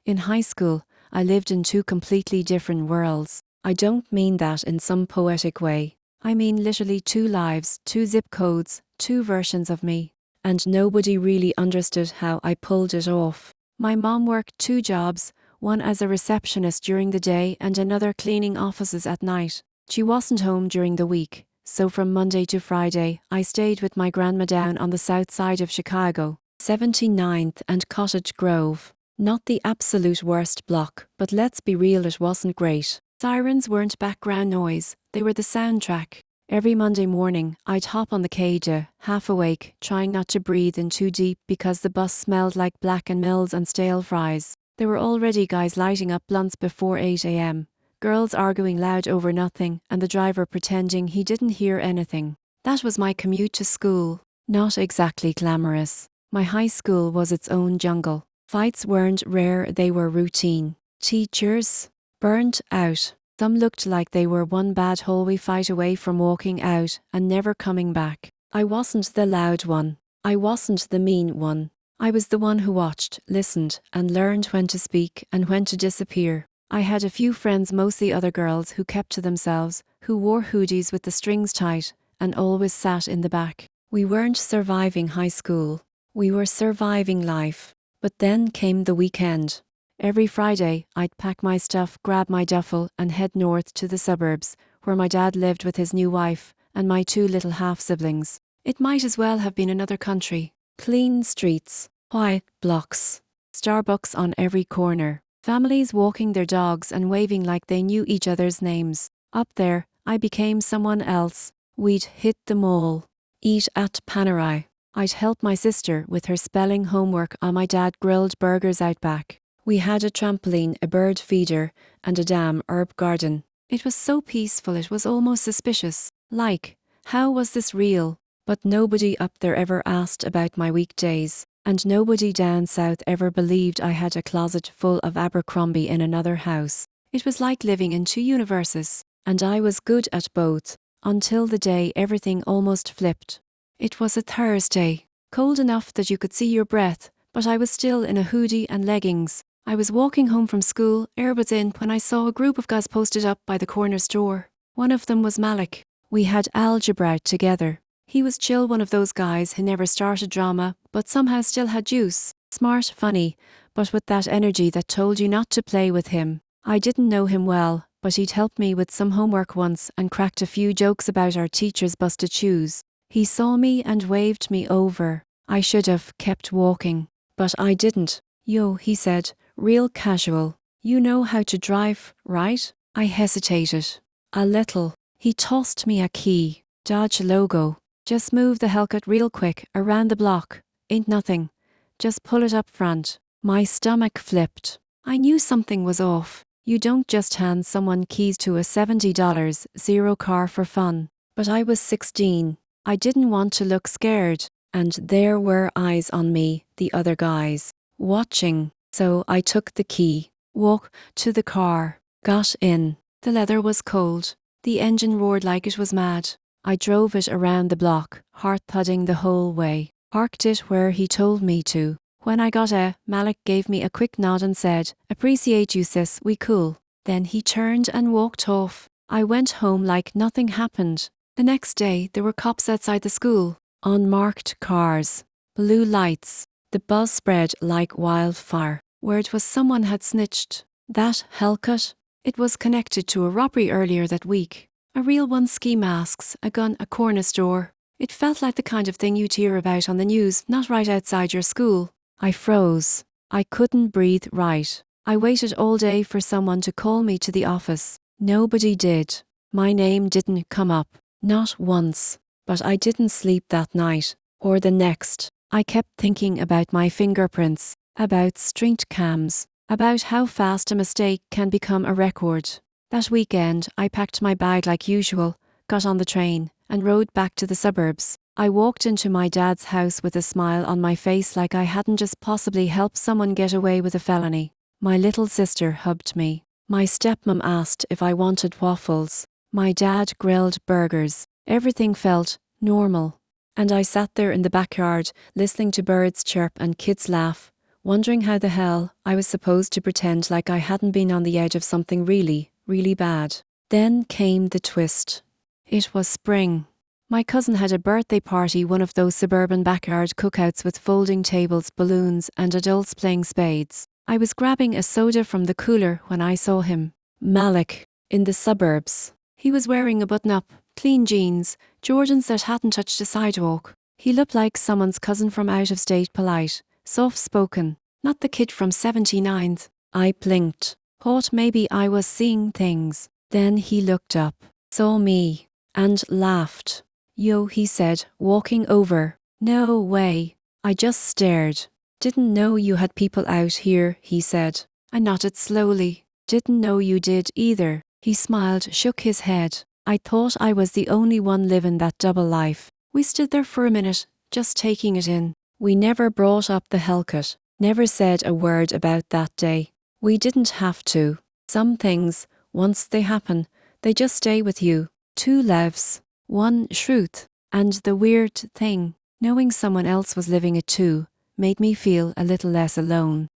In high school, I lived in two completely different worlds. I don't mean that in some poetic way. I mean literally two lives, two zip codes, two versions of me. And nobody really understood how I pulled it off. My mom worked two jobs, one as a receptionist during the day and another cleaning offices at night. She wasn't home during the week, so from Monday to Friday, I stayed with my grandma down on the south side of Chicago, 79th and Cottage Grove. Not the absolute worst block, but let's be real, it wasn't great. Sirens weren't background noise, they were the soundtrack. Every Monday morning, I'd hop on the Caja, half awake, trying not to breathe in too deep because the bus smelled like Black and Mills and stale fries. There were already guys lighting up blunts before 8 a.m, girls arguing loud over nothing, and the driver pretending he didn't hear anything. That was my commute to school. Not exactly glamorous. My high school was its own jungle. Fights weren't rare, they were routine. Teachers? Burnt out. Some looked like they were one bad hallway fight away from walking out and never coming back. I wasn't the loud one. I wasn't the mean one. I was the one who watched, listened, and learned when to speak and when to disappear. I had a few friends, mostly other girls, who kept to themselves, who wore hoodies with the strings tight, and always sat in the back. We weren't surviving high school. We were surviving life. But then came the weekend. Every Friday, I'd pack my stuff, grab my duffel, and head north to the suburbs, where my dad lived with his new wife and my two little half-siblings. It might as well have been another country. Clean streets, quiet blocks, Starbucks on every corner, families walking their dogs and waving like they knew each other's names. Up there, I became someone else. We'd hit the mall, eat at Panerai. I'd help my sister with her spelling homework on my dad grilled burgers out back. We had a trampoline, a bird feeder, and a damn herb garden. It was so peaceful it was almost suspicious. Like, how was this real? But nobody up there ever asked about my weekdays, and nobody down south ever believed I had a closet full of Abercrombie in another house. It was like living in two universes, and I was good at both, until the day everything almost flipped. It was a Thursday, cold enough that you could see your breath, but I was still in a hoodie and leggings. I was walking home from school, earbuds in, when I saw a group of guys posted up by the corner store. One of them was Malik. We had algebra together. He was chill, one of those guys who never started drama, but somehow still had juice. Smart, funny, but with that energy that told you not to play with him. I didn't know him well, but he'd helped me with some homework once and cracked a few jokes about our teacher's busted shoes. He saw me and waved me over. I should have kept walking, but I didn't. Yo, he said, real casual. You know how to drive, right? I hesitated. A little. He tossed me a key. Dodge logo. Just move the Hellcat real quick around the block. Ain't nothing. Just pull it up front. My stomach flipped. I knew something was off. You don't just hand someone keys to a $70 zero car for fun. But I was 16. I didn't want to look scared. And there were eyes on me, the other guys, watching. So I took the key, walked to the car, got in. The leather was cold. The engine roared like it was mad. I drove it around the block, heart thudding the whole way. Parked it where he told me to. When I got out, Malik gave me a quick nod and said, "Appreciate you, sis, we cool." Then he turned and walked off. I went home like nothing happened. The next day, there were cops outside the school. Unmarked cars. Blue lights. The buzz spread like wildfire. Word was someone had snitched. That Hellcat? It was connected to a robbery earlier that week. A real one, ski masks, a gun, a corner store. It felt like the kind of thing you'd hear about on the news, not right outside your school. I froze. I couldn't breathe right. I waited all day for someone to call me to the office. Nobody did. My name didn't come up. Not once. But I didn't sleep that night, or the next. I kept thinking about my fingerprints, about street cams, about how fast a mistake can become a record. That weekend, I packed my bag like usual, got on the train, and rode back to the suburbs. I walked into my dad's house with a smile on my face like I hadn't just possibly helped someone get away with a felony. My little sister hugged me. My stepmom asked if I wanted waffles. My dad grilled burgers. Everything felt normal. And I sat there in the backyard, listening to birds chirp and kids laugh, wondering how the hell I was supposed to pretend like I hadn't been on the edge of something really, really bad. Then came the twist. It was spring. My cousin had a birthday party, one of those suburban backyard cookouts with folding tables, balloons, and adults playing spades. I was grabbing a soda from the cooler when I saw him. Malik, in the suburbs. He was wearing a button-up, clean jeans, Jordans that hadn't touched a sidewalk. He looked like someone's cousin from out of state, polite, soft-spoken, not the kid from 79th. I blinked, thought maybe I was seeing things. Then he looked up, saw me, and laughed. Yo, he said, walking over. No way. I just stared. Didn't know you had people out here, he said. I nodded slowly. Didn't know you did either. He smiled, shook his head. I thought I was the only one living that double life. We stood there for a minute, just taking it in. We never brought up the Hellcat, never said a word about that day. We didn't have to. Some things, once they happen, they just stay with you. 2 lives, 1 truth. And the weird thing, knowing someone else was living it too, made me feel a little less alone.